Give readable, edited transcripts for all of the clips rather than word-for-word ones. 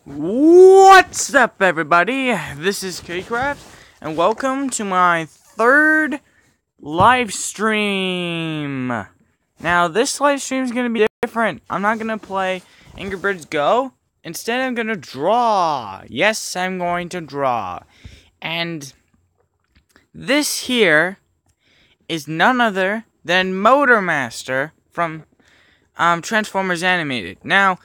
What's up, everybody? This is KCraft, and welcome to my third live stream. Now, this live stream is going to be different. I'm not going to play Angry Birds Go. Instead, I'm going to draw. Yes, I'm going to draw. And this here is none other than Motormaster from Transformers Animated. Now,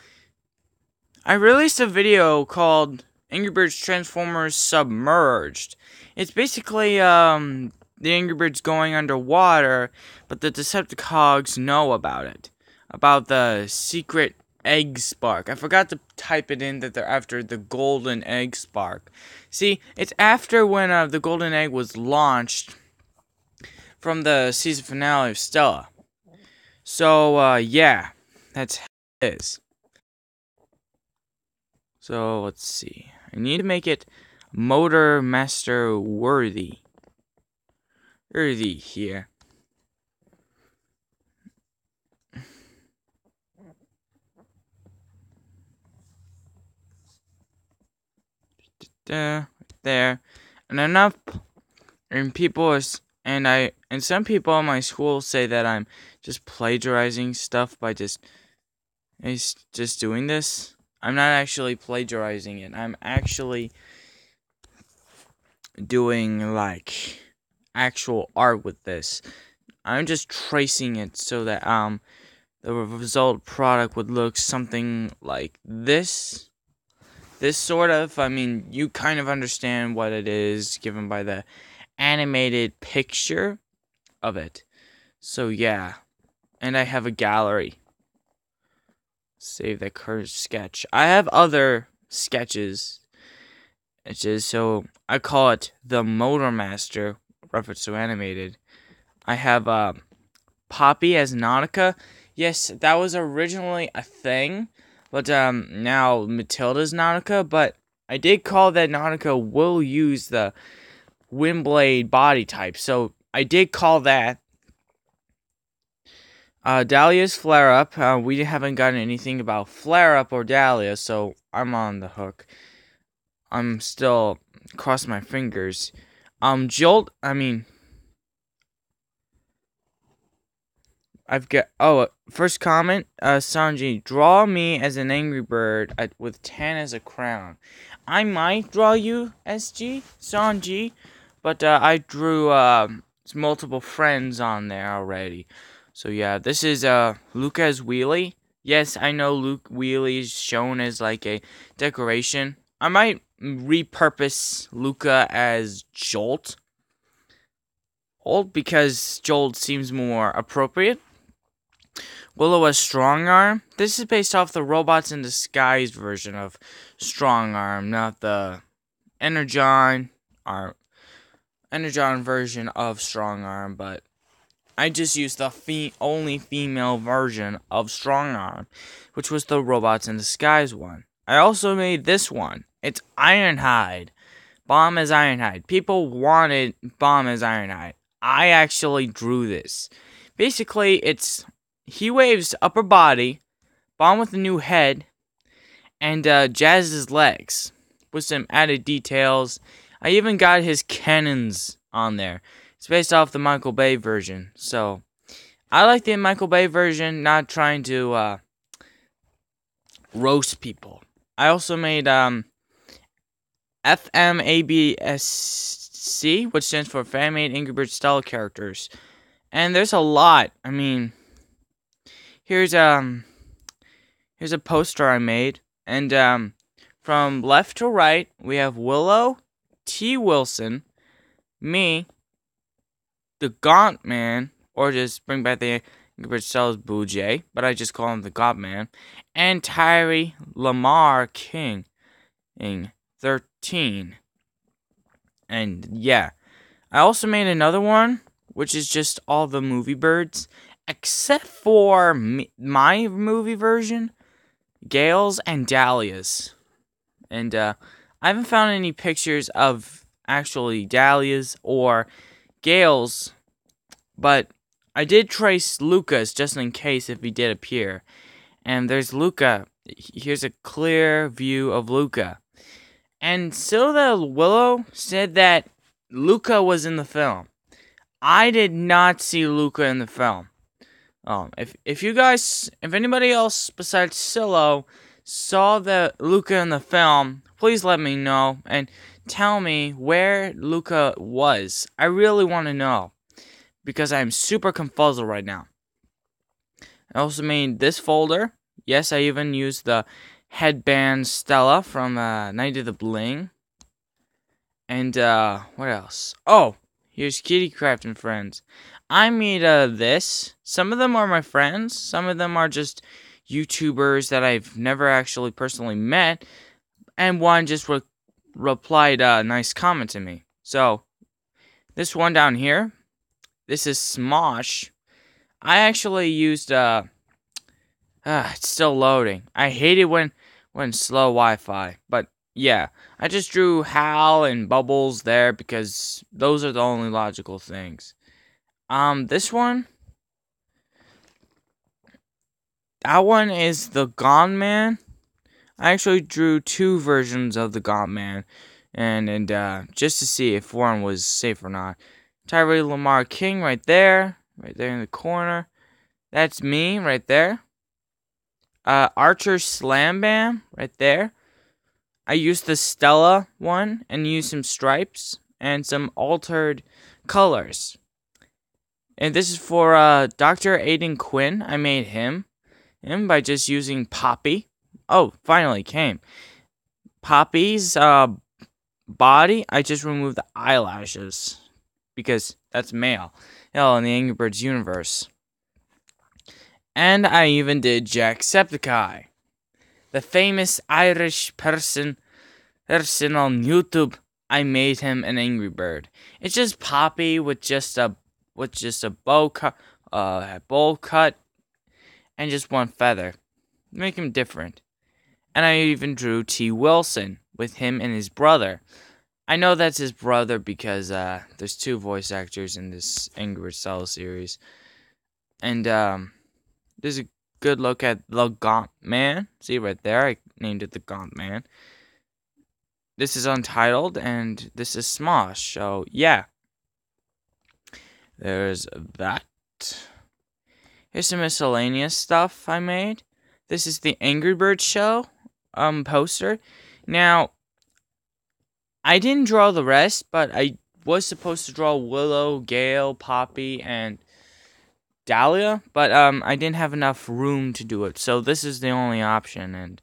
I released a video called Angry Birds Transformers Submerged. It's basically, the Angry Birds going underwater, but the Decepticons know about it. About the secret egg spark. I forgot to type it in that they're after the golden egg spark. See, it's after when, the golden egg was launched from the season finale of Stella. So, yeah, that's how it is. So, let's see. I need to make it Motormaster worthy. Worthy here. There. And enough. And some people in my school say that I'm just plagiarizing stuff by just doing this. I'm not actually plagiarizing it. I'm actually doing, like, actual art with this. I'm just tracing it so that, the result product would look something like this. This sort of, I mean, you kind of understand what it is given by the animated picture of it. So, yeah. And I have a gallery. Save that current sketch. I have other sketches. So I call it the Motormaster, reference to animated. I have Poppy as Nautica. Yes, that was originally a thing, but now Matilda's Nautica. But I did call that Nautica will use the Windblade body type, so I did call that. Dahlia's Flare-Up. We haven't gotten anything about Flare-Up or Dahlia, so I'm on the hook. I'm still crossing my fingers. Jolt, I've got, first comment, Sanji, draw me as an Angry Bird with tan as a crown. I might draw you, Sanji, but I drew multiple friends on there already. So yeah, this is Luca as Wheelie. Yes, I know Luke Wheelie is shown as like a decoration. I might repurpose Luca as Jolt. Because Jolt seems more appropriate. Willow as Strong Arm. This is based off the Robots in Disguise version of Strong Arm, not the Energon version of Strong Arm, but I just used the only female version of Strong Arm, which was the Robots in Disguise one. I also made this one. It's Ironhide. Bomb as Ironhide. People wanted Bomb as Ironhide. I actually drew this. Basically, it's Heatwave's upper body, Bomb with a new head, and Jazz's legs, with some added details. I even got his cannons on there. It's based off the Michael Bay version, so I like the Michael Bay version, not trying to roast people. I also made FMABSC, which stands for Fan-Made Angry Birds Style Characters, and there's a lot. I mean, here's a poster I made, and from left to right we have Willow, T. Wilson, me, the Gaunt Man, or just bring back the Angry Birds Style Boo Jay, but I just call him the Gaunt Man, and Tyree Lamar King, 13. And yeah, I also made another one, which is just all the movie birds, except for my movie version, Gales and Dahlias. And I haven't found any pictures of actually Dahlias or Gales, but I did trace Lucas just in case if he did appear. And there's Luca here's a clear view of Luca. And so the Willow said that Luca was in the film. I did not see Luca in the film. If anybody else besides Silo saw the Luca in the film, please let me know and tell me where Luca was. I really want to know because I'm super confuzzled right now. I also made this folder. Yes, I even used the headband Stella from Night of the Bling. And what else? Oh, here's Kittycraft and Friends. I made this. Some of them are my friends. Some of them are just YouTubers that I've never actually personally met. And one just replied a nice comment to me. So, this one down here, this is Smosh. I actually used, it's still loading. I hate it when slow Wi-Fi. But, yeah, I just drew Hal and Bubbles there because those are the only logical things. This one, that one is the Gone Man. I actually drew two versions of the Gone Man, and just to see if one was safe or not. Tyree Lamar King right there in the corner. That's me right there. Archer Slam Bam right there. I used the Stella one and used some stripes and some altered colors. And this is for Dr. Aiden Quinn. I made him by just using Poppy. Oh, finally came. Poppy's body, I just removed the eyelashes because that's male. Hell, in the Angry Birds universe. And I even did Jacksepticeye, the famous Irish person on YouTube. I made him an Angry Bird. It's just Poppy with just a bowl cut, and just one feather. Make him different. And I even drew T. Wilson with him and his brother. I know that's his brother because there's two voice actors in this Angry Birds Cell series. And there's a good look at the Gaunt Man. See right there, I named it the Gaunt Man. This is Untitled, and this is Smosh. So, yeah. There's that. Here's some miscellaneous stuff I made. This is the Angry Birds show poster. Now, I didn't draw the rest, but I was supposed to draw Willow, Gale, Poppy, and Dahlia, but I didn't have enough room to do it, so this is the only option, and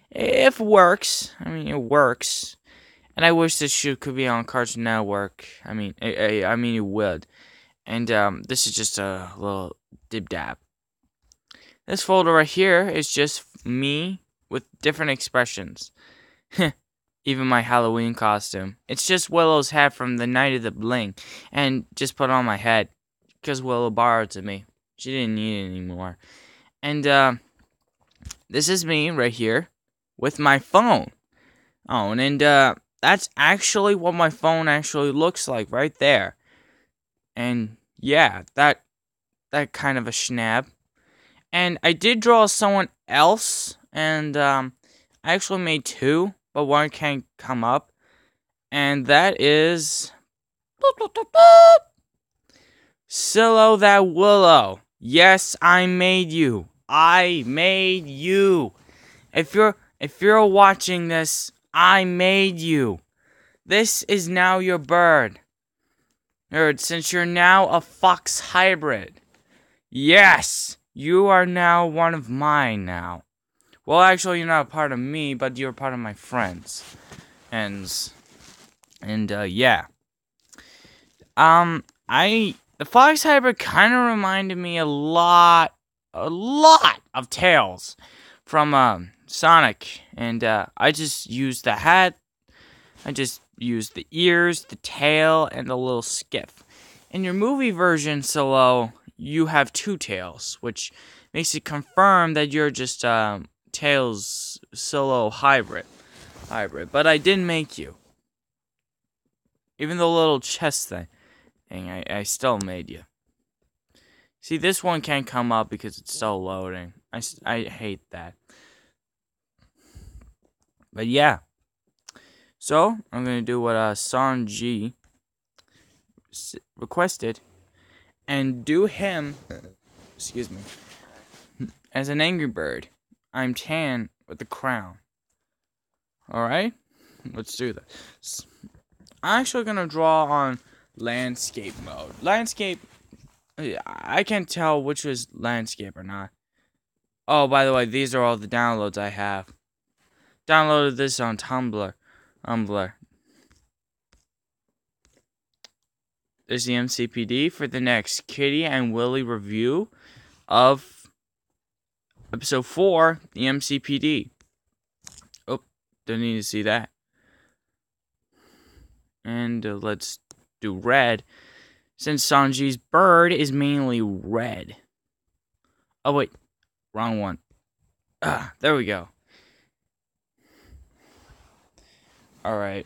if it works, it works, and I wish this shoot could be on Cartoon Network. It would, and this is just a little dib-dab. This folder right here is just me with different expressions. Even my Halloween costume. It's just Willow's hat from the Night of the Bling, and just put on my head, because Willow borrowed it to me. She didn't need it anymore. And this is me right here with my phone. Oh, and that's actually what my phone actually looks like right there. And yeah, that kind of a schnab. And I did draw someone else, and I actually made two, but one can't come up. And that is Silo that Willow. Yes, I made you. I made you. If you're watching this, I made you. This is now your bird. Since you're now a fox hybrid. Yes, you are now one of mine now. Well, actually, you're not a part of me, but you're part of my friends. And yeah. The Fox Hybrid kind of reminded me a lot of Tails from Sonic, and I just used the hat, I just used the ears, the tail, and the little skiff. In your movie version, Solo, you have two tails, which makes it confirm that you're just Tails Solo hybrid, but I didn't make you. Even the little chest thing. I still made you. See, this one can't come up because it's still loading. I hate that. But yeah. So, I'm going to do what Sanji requested. And do him, excuse me, as an Angry Bird. I'm tan with the crown. Alright? Let's do this. I'm actually going to draw on landscape mode. Landscape, I can't tell which is landscape or not. Oh, by the way, these are all the downloads I have. Downloaded this on Tumblr. There's the MCPD for the next Kitty and Willie review of episode 4, the MCPD. Oh, don't need to see that. And let's do red, since Sanji's bird is mainly red. Oh, wait. Wrong one. There we go. Alright.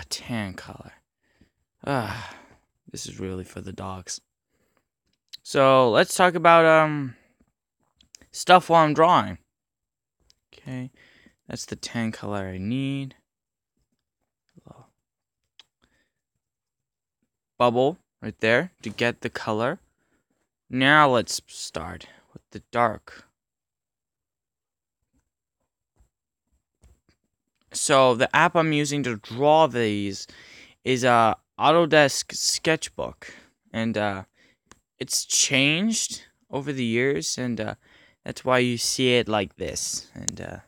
Tan color. This is really for the dogs. So, let's talk about, stuff while I'm drawing. Okay. That's the tan color I need. Bubble right there to get the color. Now let's start with the dark. So the app I'm using to draw these is Autodesk Sketchbook, and it's changed over the years, and that's why you see it like this. And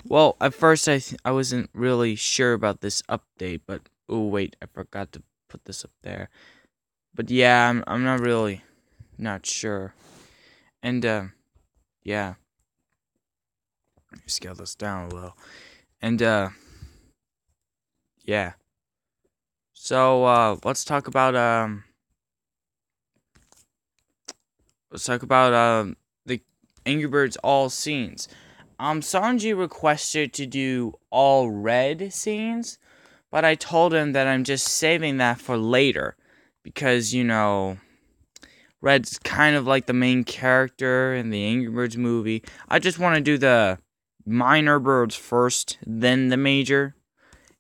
well, at first I wasn't really sure about this update, but oh wait, I forgot to put this up there. But yeah, I'm not sure. And yeah. Scale this down a little. And yeah. So let's talk about the Angry Birds all scenes. Sanji requested to do all red scenes, but I told him that I'm just saving that for later because, you know, Red's kind of like the main character in the Angry Birds movie. I just want to do the minor birds first, then the major,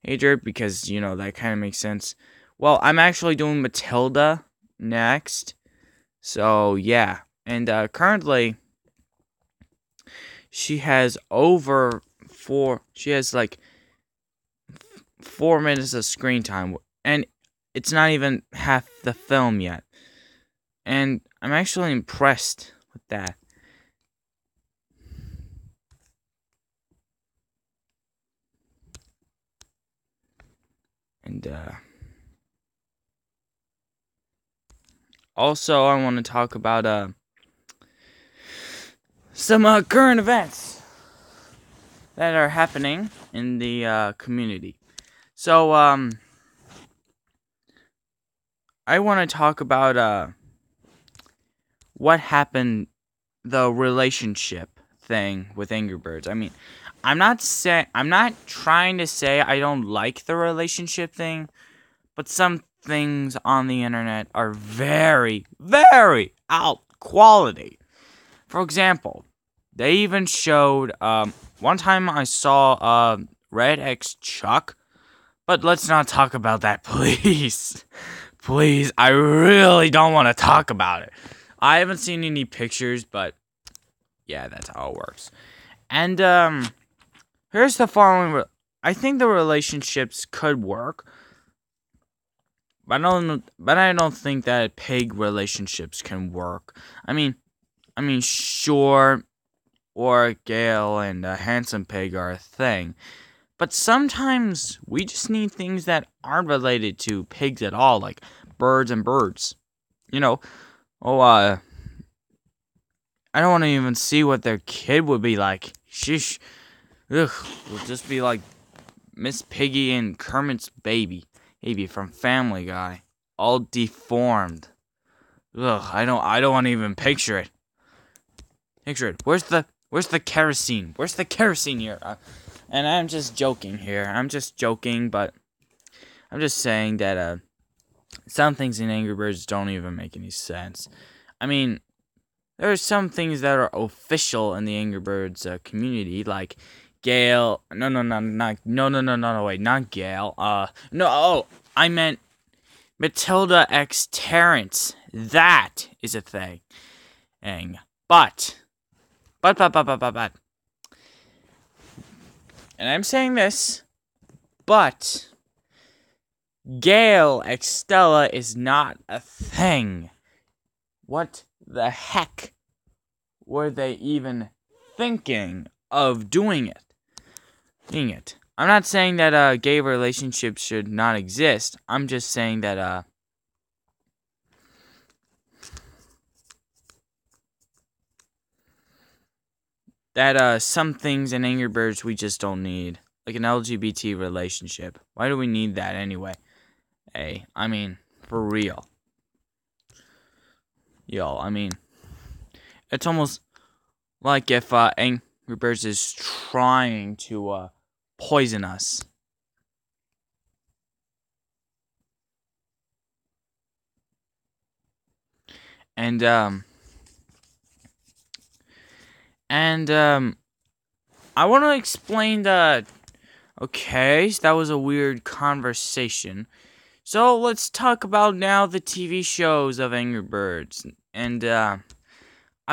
because, you know, that kind of makes sense. Well, I'm actually doing Matilda next. So, yeah. And currently, she has like 4 minutes of screen time. And it's not even half the film yet. And I'm actually impressed with that. And also I want to talk about some current events that are happening in the community. So I want to talk about what happened, the relationship thing with Angry Birds. I mean, I'm not trying to say I don't like the relationship thing, but some things on the internet are very, very out quality. For example, they even showed one time I saw Red X Chuck, but let's not talk about that, please. Please, I really don't want to talk about it. I haven't seen any pictures, but yeah, that's how it works. And here's the following. I think the relationships could work, but I don't think that pig relationships can work. I mean, sure, or Gale and a handsome pig are a thing, but sometimes we just need things that aren't related to pigs at all, like birds and birds. You know, I don't want to even see what their kid would be like. Sheesh. Ugh. It'll just be like Miss Piggy and Kermit's baby from Family Guy. All deformed. Ugh, I don't want to even picture it. Where's the kerosene? Where's the kerosene here? And I'm just joking here. But I'm just saying that some things in Angry Birds don't even make any sense. I mean, there are some things that are official in the Angry Birds community, like Gale. No, wait, not Gale. No, oh, I meant Matilda X Terrence. That is a thing. But. And I'm saying this, but Gale X Stella is not a thing. What the heck were they even thinking of doing it? I'm not saying that gay relationships should not exist. I'm just saying that some things in Angry Birds we just don't need. Like an LGBT relationship. Why do we need that anyway? Hey, I mean, for real. Yo, I mean, it's almost like if Angry Birds is trying to poison us. And I want to explain the. Okay, so that was a weird conversation. So let's talk about now the TV shows of Angry Birds. And I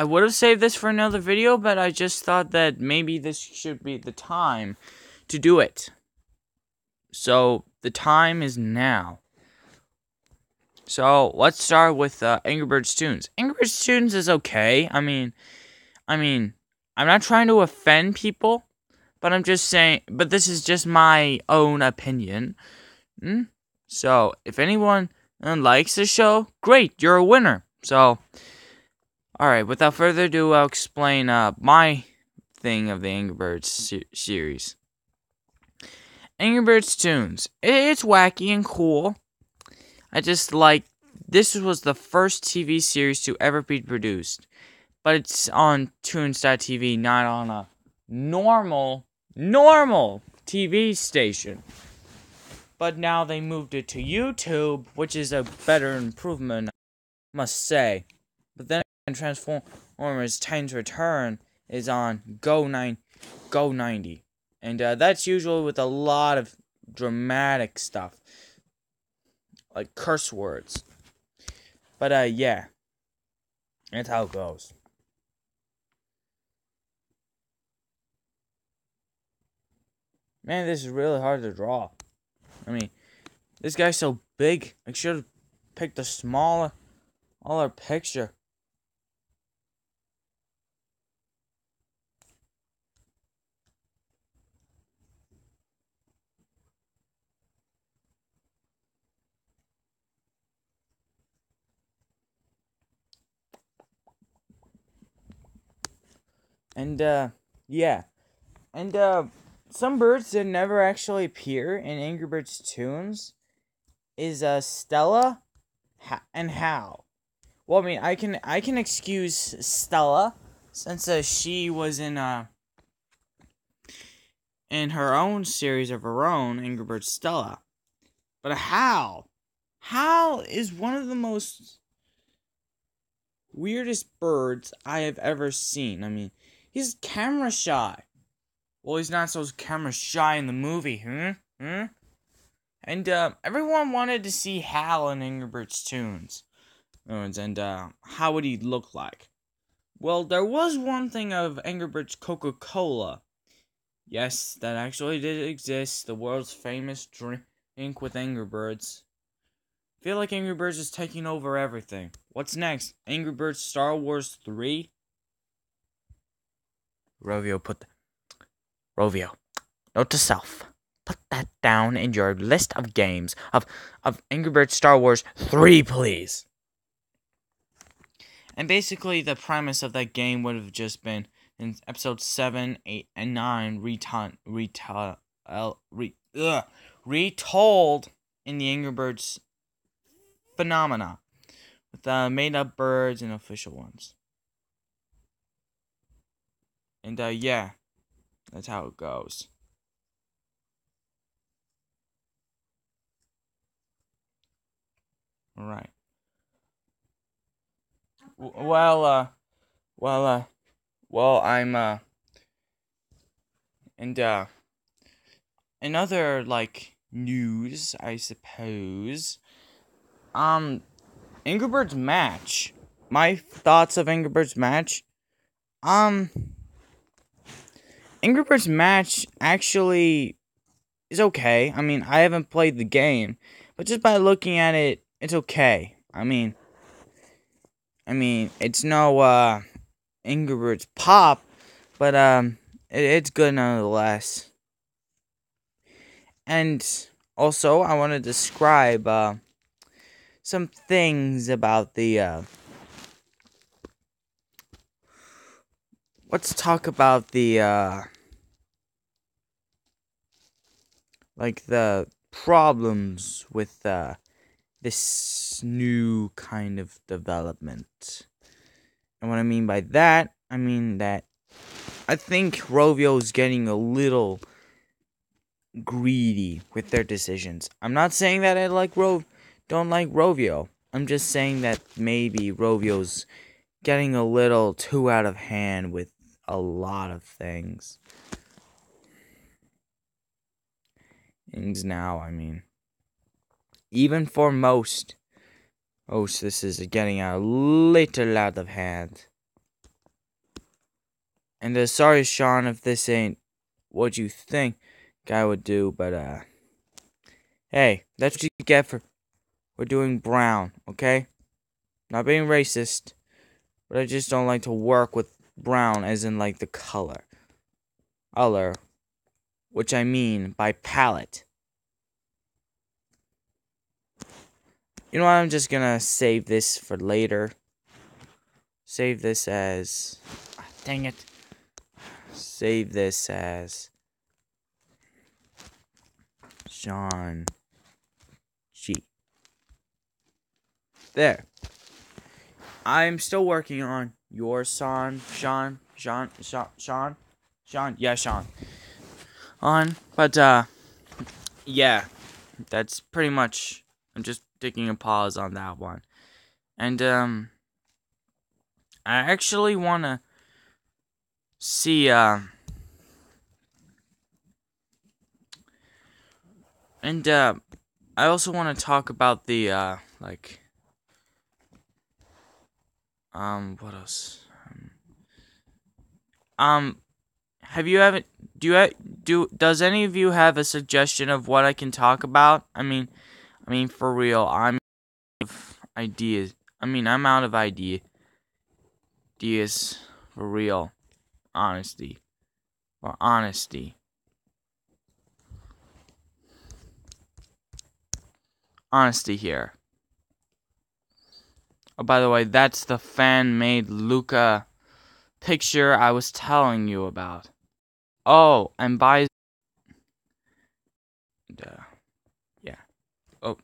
would have saved this for another video, but I just thought that maybe this should be the time to do it. So the time is now. So let's start with Angry Birds Tunes. Angry Birds Tunes is okay. I mean, I'm not trying to offend people, but I'm just saying. But this is just my own opinion. So if anyone likes the show, great, you're a winner. So, all right. Without further ado, I'll explain my thing of the Angry Birds series. Angry Birds Tunes. It's wacky and cool. I just like. This was the first TV series to ever be produced. But it's on Tunes.tv, not on a normal TV station. But now they moved it to YouTube, which is a better improvement, I must say. But then Transformers Time's Return is on Go 90. And that's usually with a lot of dramatic stuff. Like curse words. But yeah. That's how it goes. Man, this is really hard to draw. I mean, this guy's so big. I should have picked a smaller picture. And yeah. And some birds that never actually appear in Angry Birds Tunes is Stella and Hal. Well, I mean, I can excuse Stella since she was in her own series of her own, Angry Birds Stella. But Hal is one of the most weirdest birds I have ever seen. I mean, he's camera shy. Well, he's not so camera shy in the movie, And everyone wanted to see Hal in Angry Birds Tunes. And how would he look like? Well, there was one thing of Angry Birds Coca-Cola. Yes, that actually did exist. The world's famous drink with Angry Birds. I feel like Angry Birds is taking over everything. What's next? Angry Birds Star Wars 3? Rovio, note to self. Put that down in your list of games of Angry Birds Star Wars 3, please. And basically, the premise of that game would have just been in episode 7, 8, and 9 retold in the Angry Birds phenomena with made-up birds and official ones. And yeah, that's how it goes. All right. Well, I'm And in other like news, I suppose. Angry Birds match. My thoughts of Angry Birds match. Angry Birds match actually is okay. I mean, I haven't played the game, but just by looking at it, it's okay. I mean, it's no Angry Birds Pop, but it's good nonetheless. And also, I want to describe some things about the. Let's talk about the like the problems with this new kind of development. And what I mean by that, I mean that I think Rovio's getting a little greedy with their decisions. I'm not saying that I don't like Rovio. I'm just saying that maybe Rovio's getting a little too out of hand with a lot of things. Now, I mean, even for most, this is getting a little out of hand. And sorry, Sean, if this ain't what you think I would do, but hey, that's what you get for doing brown, okay? Not being racist, but I just don't like to work with brown as in like the color, which I mean by palette. You know what, I'm just gonna save this for later. Save this as... dang it. Save this as... Sean G. There. I'm still working on your Sean. Yeah, Sean. But, yeah. That's pretty much... I'm just taking a pause on that one. And, I actually want to see, and, I also want to talk about the, what else? Does any of you have a suggestion of what I can talk about? I mean, for real, I'm out of ideas. I'm out of ideas, for real. Honesty here. Oh, by the way, that's the fan-made Luca picture I was telling you about. Oh, and by... yeah. Oh.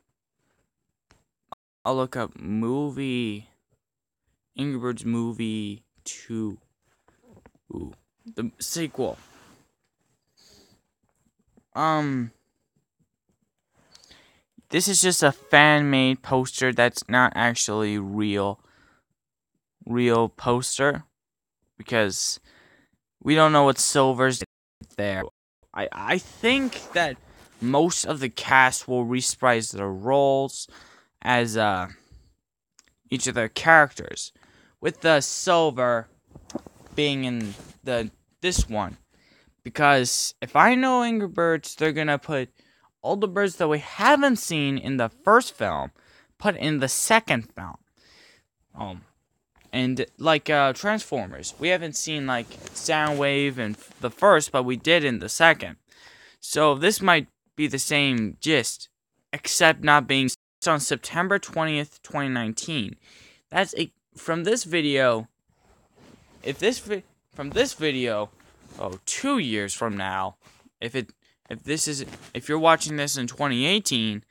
I'll look up Angry Birds Movie 2. Ooh. The sequel. This is just a fan-made poster that's not actually real poster, because we don't know what Silver's there. I think that most of the cast will reprise their roles as each of their characters, with the Silver being in this one. Because if I know Angry Birds, they're gonna put all the birds that we haven't seen in the first film, put in the second film. And like Transformers, we haven't seen like Soundwave in the first, but we did in the second. So this might be the same gist, except not being on September 20th, 2019. That's from this video. From this video, 2 years from now, if you're watching this in 2018,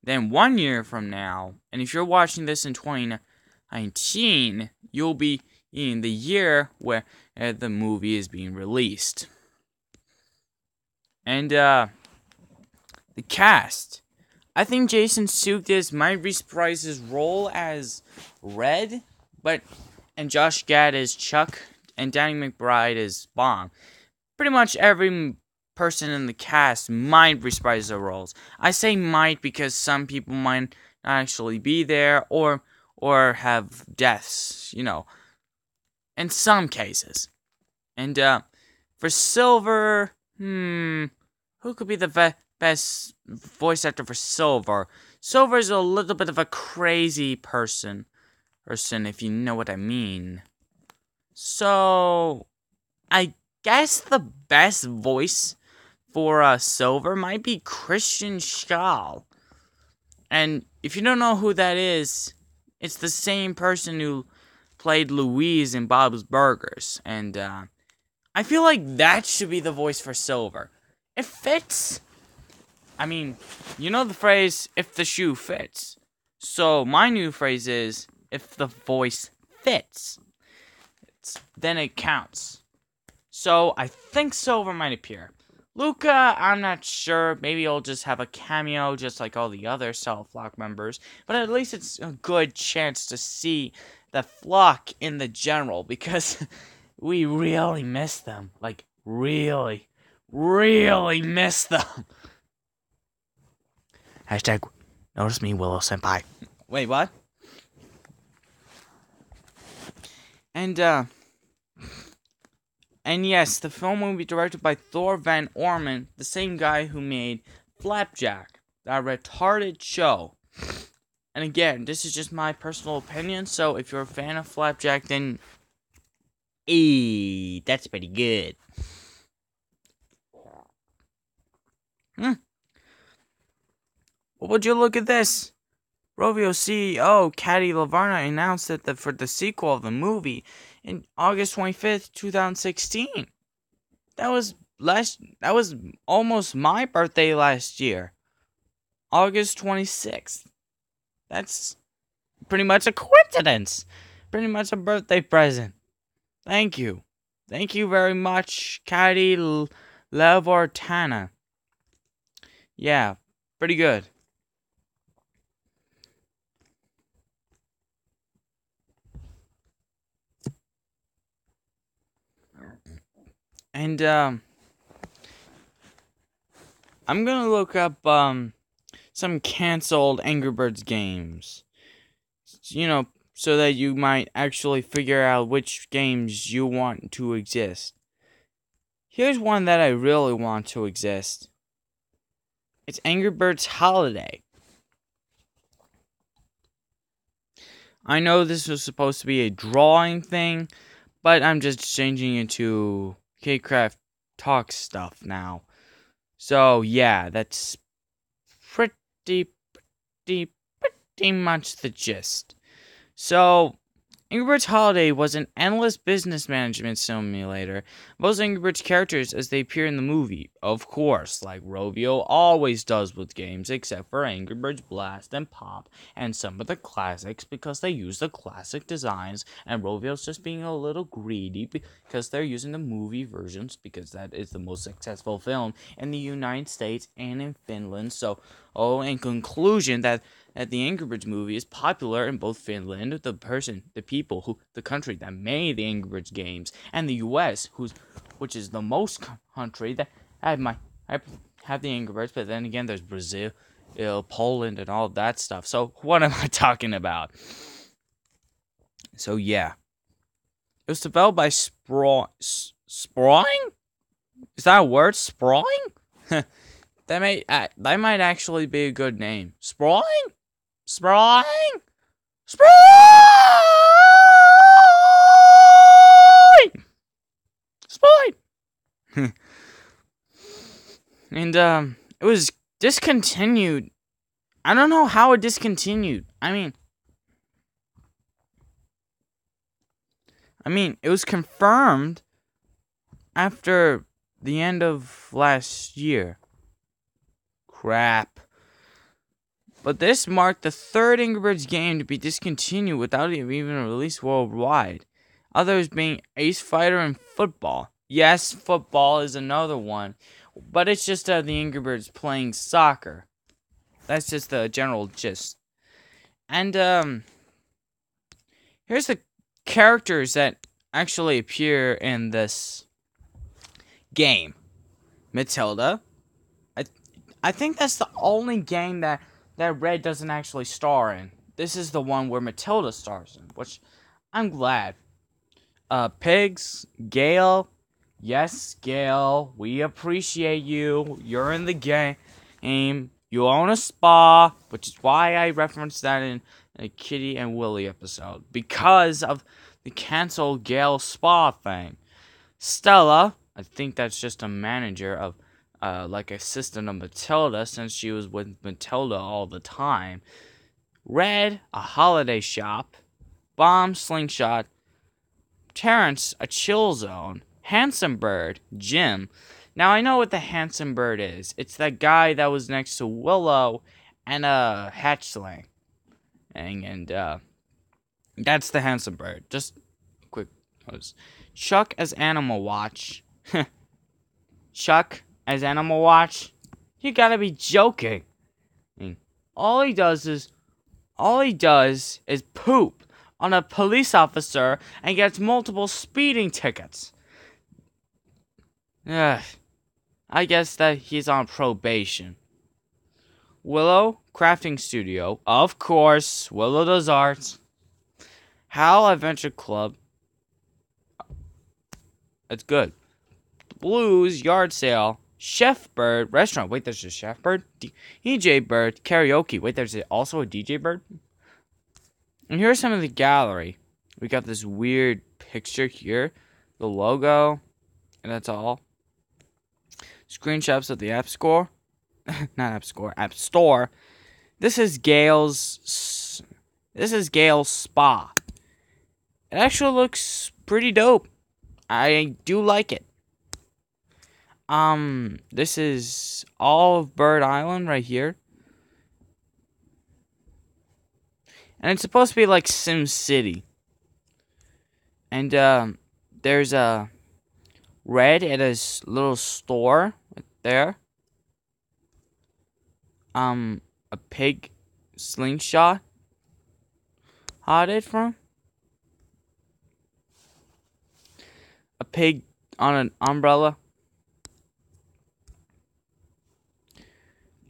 then 1 year from now, and if you're watching this in 2019, you'll be in the year where the movie is being released. And the cast, I think Jason Sudeikis might reprise his role as Red, and Josh Gad as Chuck, and Danny McBride as Bomb. pretty much every person in the cast might reprise their roles. I say might because some people might not actually be there or have deaths, in some cases. And for Silver, who could be the best voice actor for Silver? Silver's a little bit of a crazy person, if you know what I mean. So, I guess the best voice for Silver might be Christian Schall. And if you don't know who that is, it's the same person who played Louise in Bob's Burgers. And I feel like that should be the voice for Silver. It fits. I mean, you know the phrase, if the shoe fits. So my new phrase is, if the voice fits, then it counts. So I think Silver might appear. Luca, I'm not sure. Maybe he'll just have a cameo just like all the other Cell Flock members. But at least it's a good chance to see the flock in the general. Because we really miss them. Like, really, really miss them. Hashtag, notice me, Willow Senpai. Wait, what? And yes, the film will be directed by Thor Van Orman, the same guy who made Flapjack, that retarded show. And again, this is just my personal opinion, so if you're a fan of Flapjack, then that's pretty good. Well, would you look at this? Rovio CEO Caddy Lavarna announced that for the sequel of the movie in August 25th, 2016. That was almost my birthday last year. August 26th. That's pretty much a coincidence. Pretty much a birthday present. Thank you. Thank you very much, Caddy Lavartana. Yeah, pretty good. And, I'm gonna look up, some canceled Angry Birds games. So that you might actually figure out which games you want to exist. Here's one that I really want to exist. It's Angry Birds Holiday. I know this was supposed to be a drawing thing, but I'm just changing it to K-Craft Talk stuff now. So, yeah, that's pretty much the gist. So, Angry Birds Holiday was an endless business management simulator. Most Angry Birds characters as they appear in the movie, of course, like Rovio always does with games, except for Angry Birds Blast and Pop, and some of the classics because they use the classic designs, and Rovio's just being a little greedy because they're using the movie versions because that is the most successful film in the United States and in Finland. So, in conclusion, that the Angry Birds movie is popular in both Finland, the country that made the Angry Birds games, and the U.S., which is the most country that have the Angry Birds. But then again, there's Brazil, Poland, and all that stuff. So what am I talking about? So yeah, it was developed by Sprawling. Is that a word? Sprawling? That might actually be a good name. Sprawling? Sprawling? Sprawling! Sprawling! And, it was discontinued. I don't know how it discontinued. I mean, it was confirmed after the end of last year. Crap. But this marked the third Angry Birds game to be discontinued without even a release worldwide. Others being Ace Fighter and Football. Yes, football is another one. But it's just the Angry Birds playing soccer. That's just the general gist. And, here's the characters that actually appear in this game. Matilda. I think that's the only game that Red doesn't actually star in. This is the one where Matilda stars in, which I'm glad. Pigs, Gale. Yes, Gale, we appreciate you. You're in the game. You own a spa, which is why I referenced that in a Kitty and Willie episode. Because of the canceled Gale spa thing. Stella, I think that's just a manager of, like assistant of Matilda, since she was with Matilda all the time. Red, a holiday shop. Bomb, slingshot. Terrence, a chill zone. Handsome Bird, Jim. Now I know what the Handsome Bird is. It's that guy that was next to Willow and Hatchling. And that's the Handsome Bird. Just quick notes. Chuck as Animal Watch. Chuck as Animal Watch? You gotta be joking. I mean, all he does is poop on a police officer and gets multiple speeding tickets. Ugh. I guess that he's on probation. Willow, crafting studio. Of course, Willow does art. Hal, Adventure Club. That's good. Blues, yard sale. Chef Bird, restaurant. Wait, there's a Chef Bird? DJ Bird, karaoke. Wait, there's also a DJ Bird? And here's some of the gallery. We got this weird picture here. The logo. And that's all. Screenshots of the App Store. Not App Store. App Store. This is Gale's spa. It actually looks pretty dope. I do like it. This is all of Bird Island right here. And it's supposed to be like Sim City. And, there's a Red at his little store right there. A pig slingshot. Hotted from? A pig on an umbrella.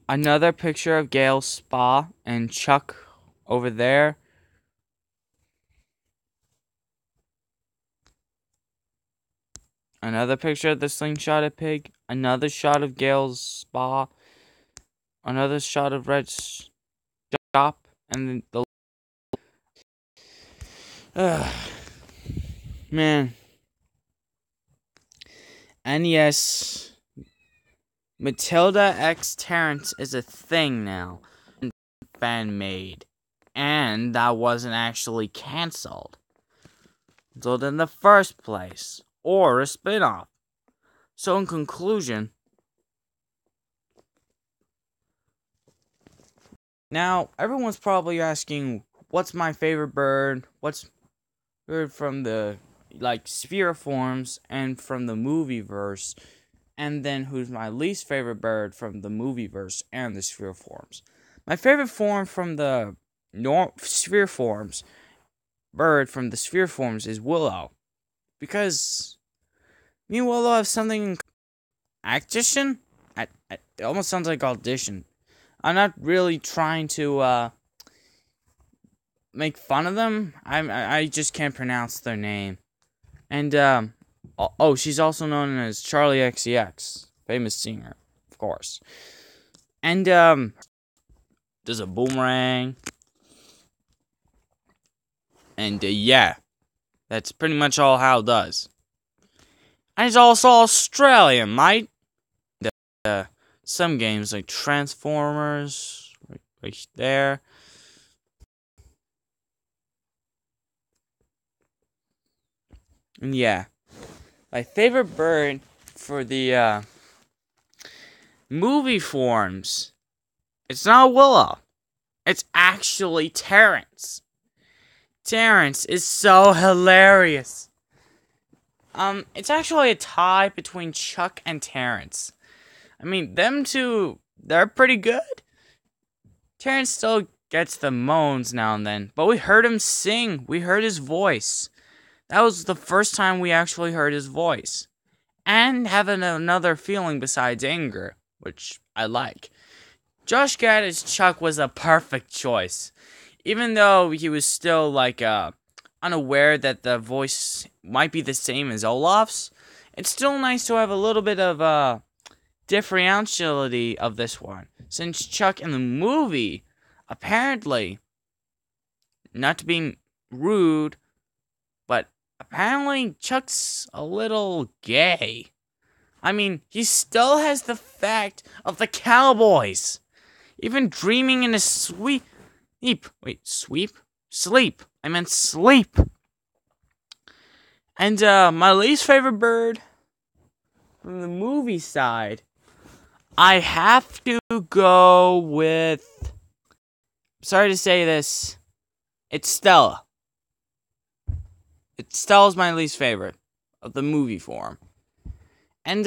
Another picture of Gale's spa and Chuck over there. Another picture of the slingshotted pig. Another shot of Gale's spa. Another shot of Red's shop. And the... Man. And yes, Matilda x Terrence is a thing now. Fan-made. And that wasn't actually cancelled. So in the first place. Or a spin-off. So in conclusion, now everyone's probably asking, what's my favorite bird? What's bird from the sphere forms and from the movie verse, and then who's my least favorite bird from the movie verse and the sphere forms? My favorite form from the sphere forms, bird from the sphere forms is Willow. Because me and Willow have something in audition? It almost sounds like audition. I'm not really trying to make fun of them. I just can't pronounce their name. And she's also known as Charlie XCX, famous singer, of course. And there's a boomerang. And yeah. That's pretty much all Hal does. And he's also Australian, mate. Some games like Transformers, right there. And yeah. My favorite bird for the movie forms, it's not Willow. It's actually Terrence. Terrence is so hilarious. It's actually a tie between Chuck and Terrence. I mean, them two, they're pretty good. Terrence still gets the moans now and then, but we heard him sing. We heard his voice. That was the first time we actually heard his voice. and having another feeling besides anger, which I like. Josh Gad as Chuck was a perfect choice. Even though he was still, unaware that the voice might be the same as Olaf's, it's still nice to have a little bit of, differentiality of this one. Since Chuck in the movie, apparently, not to be rude, but apparently Chuck's a little gay. I mean, he still has the fact of the cowboys. Even dreaming in his sleep. Sleep. I meant sleep. And, my least favorite bird from the movie side, I have to go with, sorry to say this, it's Stella. Stella's my least favorite of the movie form. And,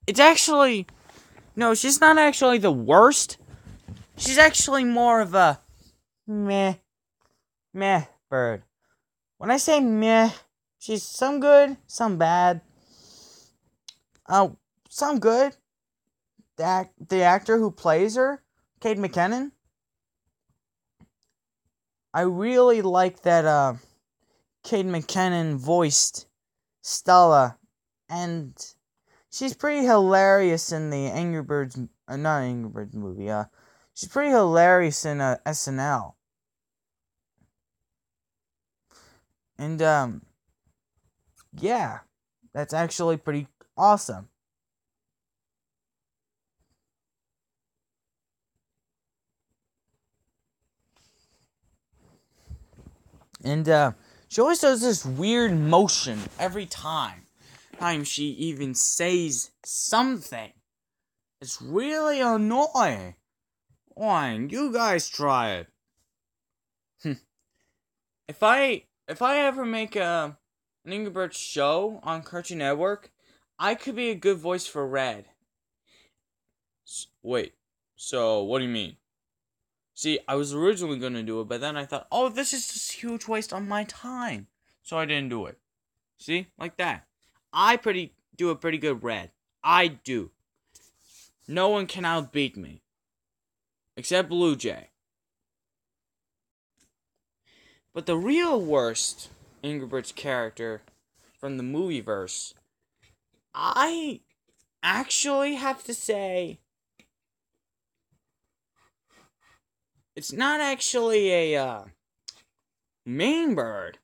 it's actually, no, she's not actually the worst. She's actually more of a meh bird. When I say meh, she's some good, some bad. Some good. The actor who plays her, Kate McKinnon. I really like that Kate McKinnon voiced Stella, and she's pretty hilarious in the Angry Birds, not Angry Birds movie. She's pretty hilarious in SNL. And yeah, that's actually pretty awesome. And she always does this weird motion every time she even says something. It's really annoying. Fine, you guys try it. If I ever make an Angry Birds show on Cartoon Network, I could be a good voice for Red. Wait, so what do you mean? See, I was originally going to do it, but then I thought, oh, this is just a huge waste of my time. So I didn't do it. See? Like that. I do a pretty good Red. I do. No one can outbeat me. Except Blue Jay. But the real worst Angry Birds character from the movieverse, I actually have to say, it's not actually a main bird.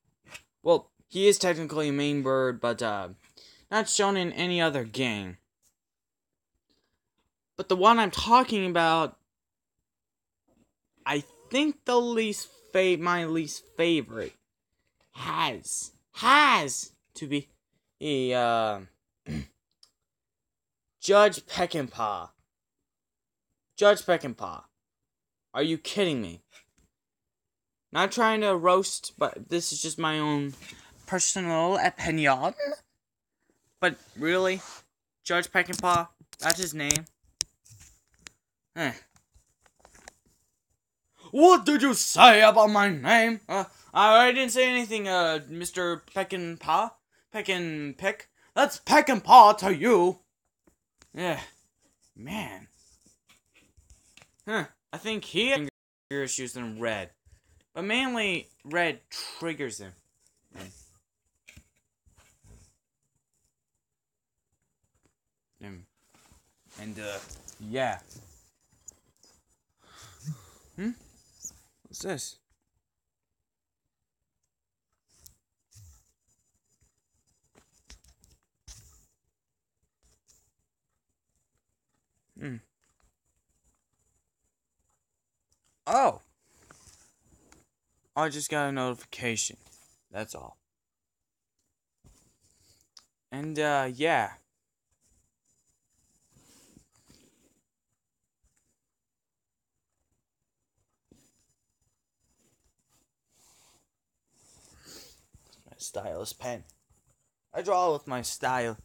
Well, he is technically a main bird, but not shown in any other game. But the one I'm talking about, I think my least favorite has to be Judge Peckinpah. Judge Peckinpah. Are you kidding me? Not trying to roast, but this is just my own personal opinion. But really, Judge Peckinpah, that's his name. What did you say about my name? I didn't say anything, Mr. Peckinpah. Peckinpick. That's Peckinpah to you. Yeah. Man. I think he has anger issues than Red. But mainly, Red triggers him. Yeah. What's this? Oh! I just got a notification. That's all. And, yeah. My stylus pen. I draw with my style.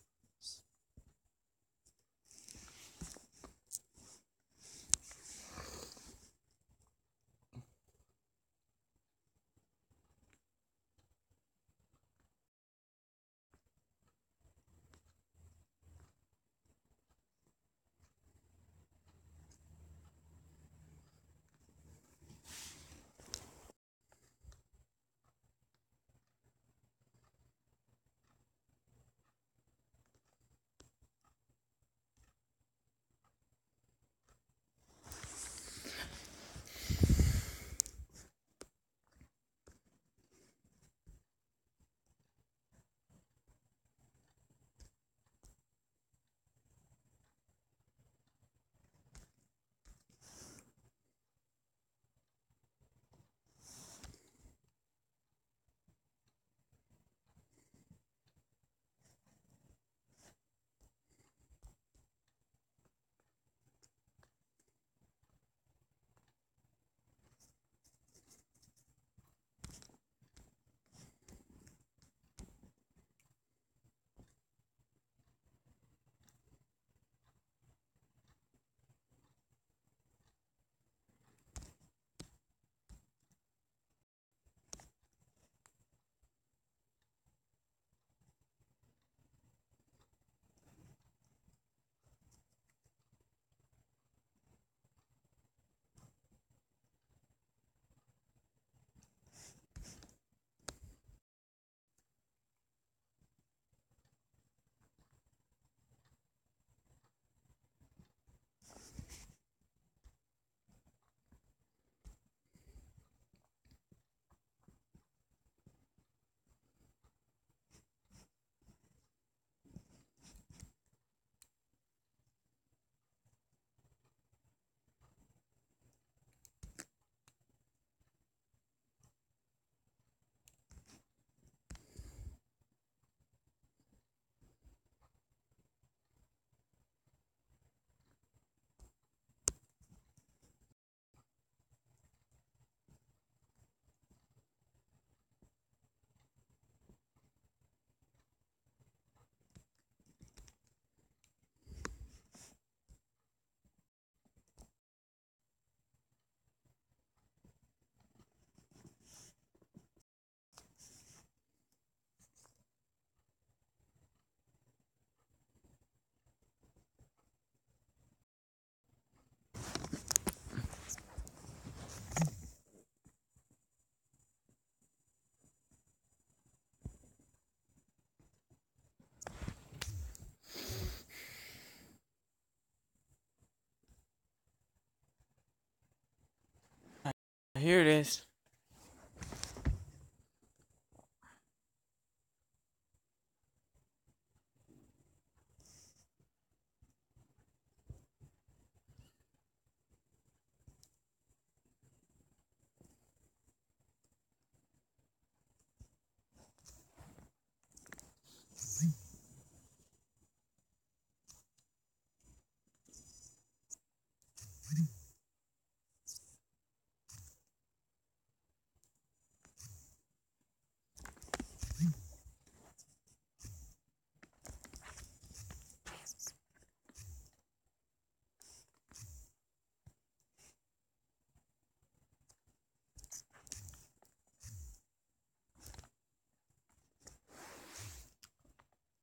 guys.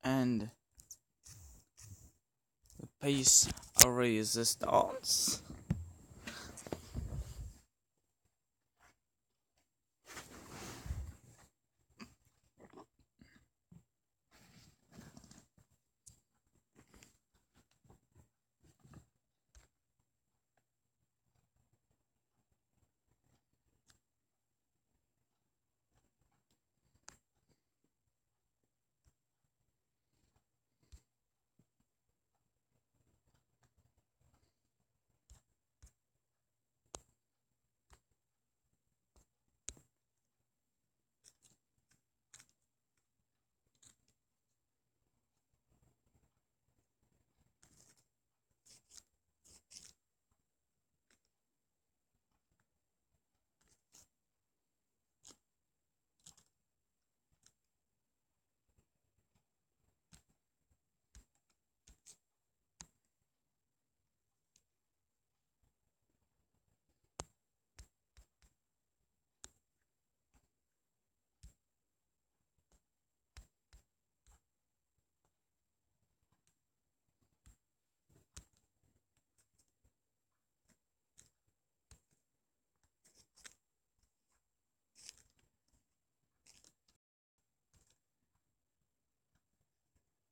And the pace of resistance.